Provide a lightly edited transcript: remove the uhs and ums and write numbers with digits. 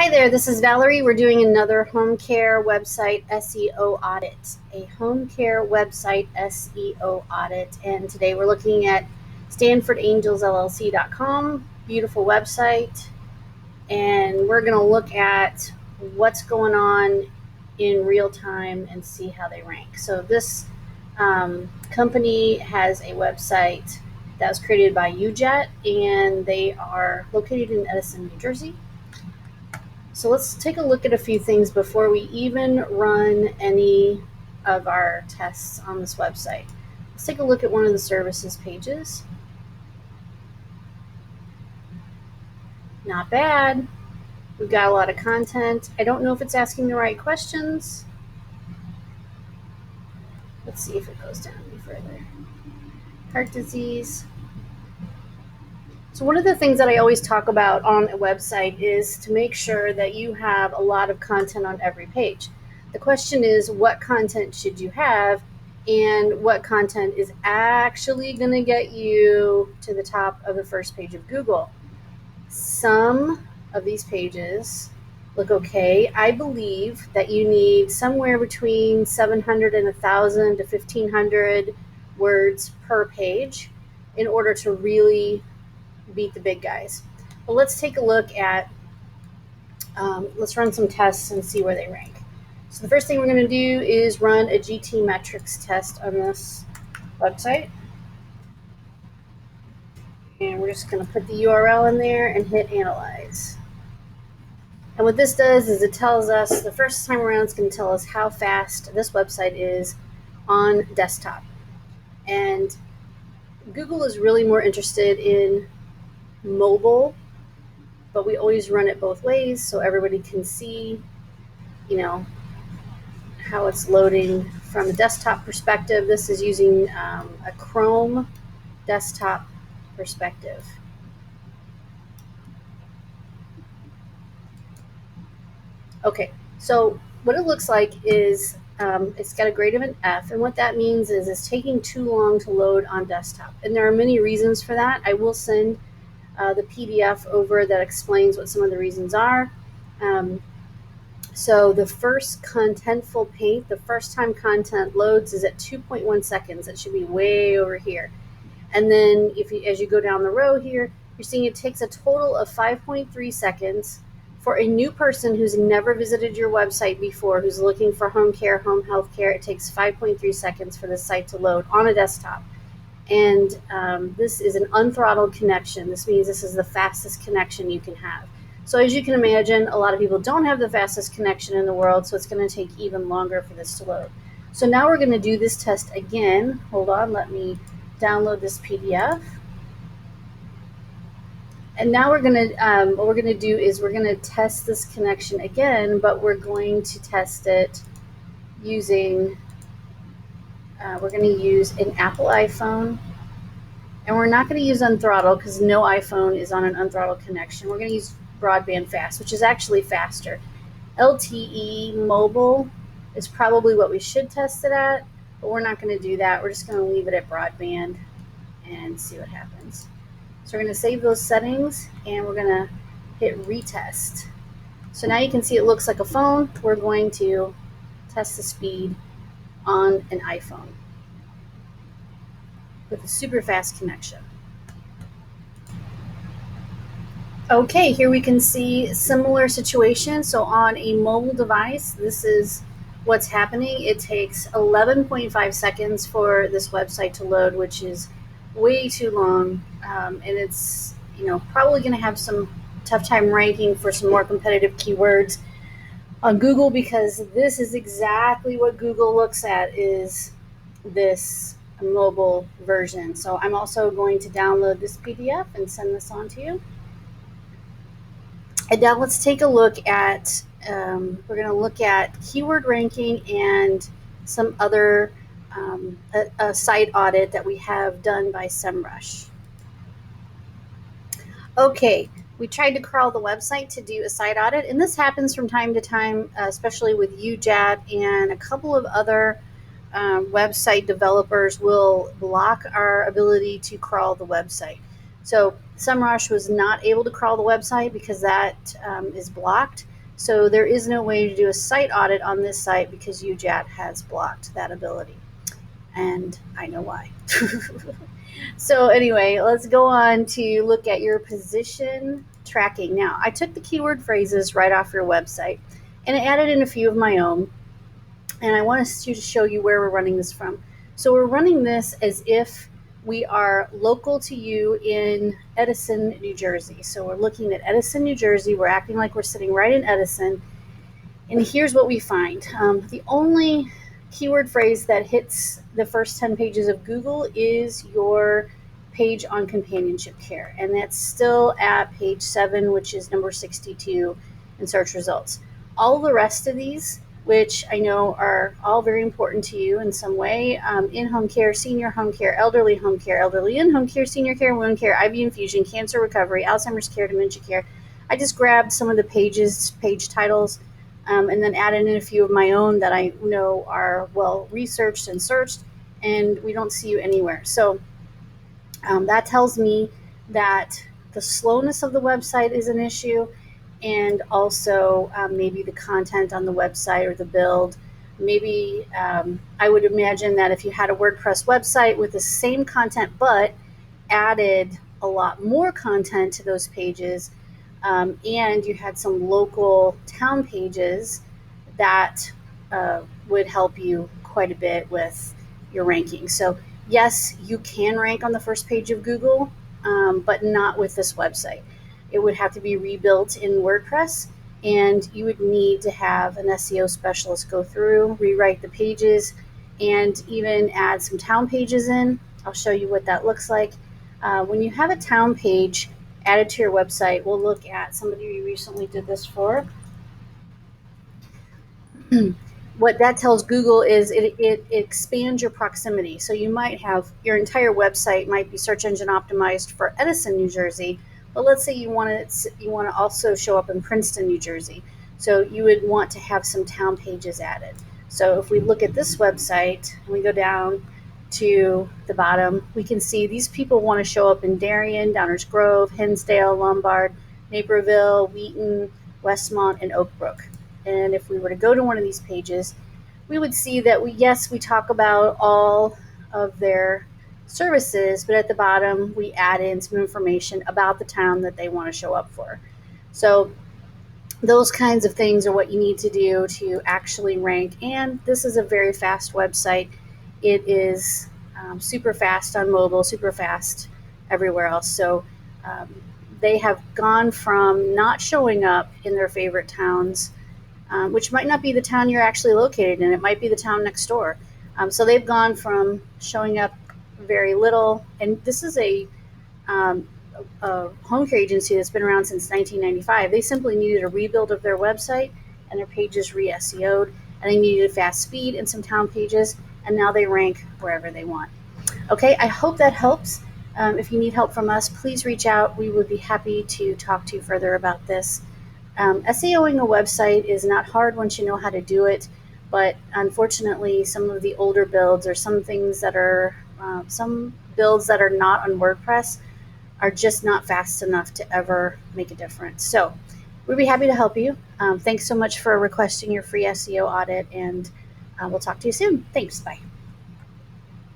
Hi there, this is Valerie. We're doing another home care website SEO audit, a home care website SEO audit. And today we're looking at StanfordAngelsLLC.com, beautiful website. And we're going to look at what's going on in real time and see how they rank. So this company has a website that was created by UJet, and they are located in Edison, New Jersey. So let's take a look at a few things before we even run any of our tests on this website. Let's take a look at one of the services pages. Not bad. We've got a lot of content. I don't know if it's asking the right questions. Let's see if it goes down any further. Heart disease. So one of the things that I always talk about on a website is to make sure that you have a lot of content on every page. The question is, what content should you have, and what content is actually going to get you to the top of the first page of Google? Some of these pages look okay. I believe that you need somewhere between 700 and 1,000 to 1,500 words per page in order to really beat the big guys. But let's take a look at, let's run some tests and see where they rank. So the first thing we're going to do is run a GT metrics test on this website. And we're just going to put the URL in there and hit analyze. And what this does is it tells us, the first time around, it's going to tell us how fast this website is on desktop. And Google is really more interested in mobile, but we always run it both ways so everybody can see, how it's loading from a desktop perspective. This is using a Chrome desktop perspective. Okay, so what it looks like is it's got a grade of an F, and what that means is it's taking too long to load on desktop. And there are many reasons for that. I will send the PDF over that explains what some of the reasons are. So the first contentful paint, the first time content loads, is at 2.1 seconds. It should be way over here. And then as you go down the row here, you're seeing it takes a total of 5.3 seconds. For a new person who's never visited your website before, who's looking for home care, home health care, it takes 5.3 seconds for the site to load on a desktop. And this is an unthrottled connection. This means this is the fastest connection you can have. So as you can imagine, a lot of people don't have the fastest connection in the world, so it's going to take even longer for this to load. So now we're going to do this test again. Hold on, let me download this PDF. And now we're going to, what we're going to do is we're going to test this connection again, but we're going to test it using, we're going to use an Apple iPhone. And we're not going to use unthrottled because no iPhone is on an unthrottled connection. We're going to use broadband fast, which is actually faster. LTE mobile is probably what we should test it at, but we're not going to do that. We're just going to leave it at broadband and see what happens. So we're going to save those settings and we're going to hit retest. So now you can see it looks like a phone. We're going to test the speed on an iPhone with a super fast connection. Okay, here we can see similar situation. So on a mobile device, this is what's happening. It takes 11.5 seconds for this website to load, which is way too long. And it's probably going to have some tough time ranking for some more competitive keywords on Google, because this is exactly what Google looks at, is this mobile version. So I'm also going to download this PDF and send this on to you. And now let's take a look at, we're going to look at keyword ranking and some other a site audit that we have done by SEMrush. Okay, we tried to crawl the website to do a site audit, and this happens from time to time, especially with UJet, and a couple of other website developers will block our ability to crawl the website. So SEMrush was not able to crawl the website because that is blocked. So there is no way to do a site audit on this site because UJAT has blocked that ability. And I know why. So anyway, let's go on to look at your position tracking. Now, I took the keyword phrases right off your website and I added in a few of my own. And I want to show you where we're running this from. So we're running this as if we are local to you in Edison, New Jersey. So we're looking at Edison, New Jersey. We're acting like we're sitting right in Edison. And here's what we find. The only keyword phrase that hits the first 10 pages of Google is your page on companionship care. And that's still at page 7, which is number 62 in search results. All the rest of these, which I know are all very important to you in some way, in-home care, senior home care, elderly in-home care, senior care, wound care, IV infusion, cancer recovery, Alzheimer's care, dementia care. I just grabbed some of the page titles, and then added in a few of my own that I know are well researched and searched, and we don't see you anywhere. So that tells me that the slowness of the website is an issue, and also maybe the content on the website or the build. Maybe I would imagine that if you had a WordPress website with the same content but added a lot more content to those pages, and you had some local town pages, that would help you quite a bit with your ranking. So yes, you can rank on the first page of Google, but not with this website. It would have to be rebuilt in WordPress, and you would need to have an SEO specialist go through, rewrite the pages, and even add some town pages in. I'll show you what that looks like. When you have a town page added to your website, we'll look at somebody we recently did this for. What that tells Google is it expands your proximity. So you might have your entire website might be search engine optimized for Edison, New Jersey, but let's say you want to also show up in Princeton, New Jersey. So you would want to have some town pages added. So if we look at this website and we go down to the bottom, we can see these people want to show up in Darien, Downers Grove, Hinsdale, Lombard, Naperville, Wheaton, Westmont, and Oak Brook. And if we were to go to one of these pages, we would see that we talk about all of their services, but at the bottom we add in some information about the town that they want to show up for. So those kinds of things are what you need to do to actually rank. And this is a very fast website. It is super fast on mobile, super fast everywhere else. So they have gone from not showing up in their favorite towns, which might not be the town you're actually located in. It might be the town next door. So they've gone from showing up very little, and this is a home care agency that's been around since 1995. They simply needed a rebuild of their website and their pages re-SEO'd, and they needed fast speed and some town pages, and now they rank wherever they want. Okay, I hope that helps. If you need help from us, please reach out. We would be happy to talk to you further about this. SEOing a website is not hard once you know how to do it, but unfortunately some of the older builds or some things that are some builds that are not on WordPress are just not fast enough to ever make a difference. So we'd be happy to help you. Thanks so much for requesting your free SEO audit, and we'll talk to you soon. Thanks. Bye.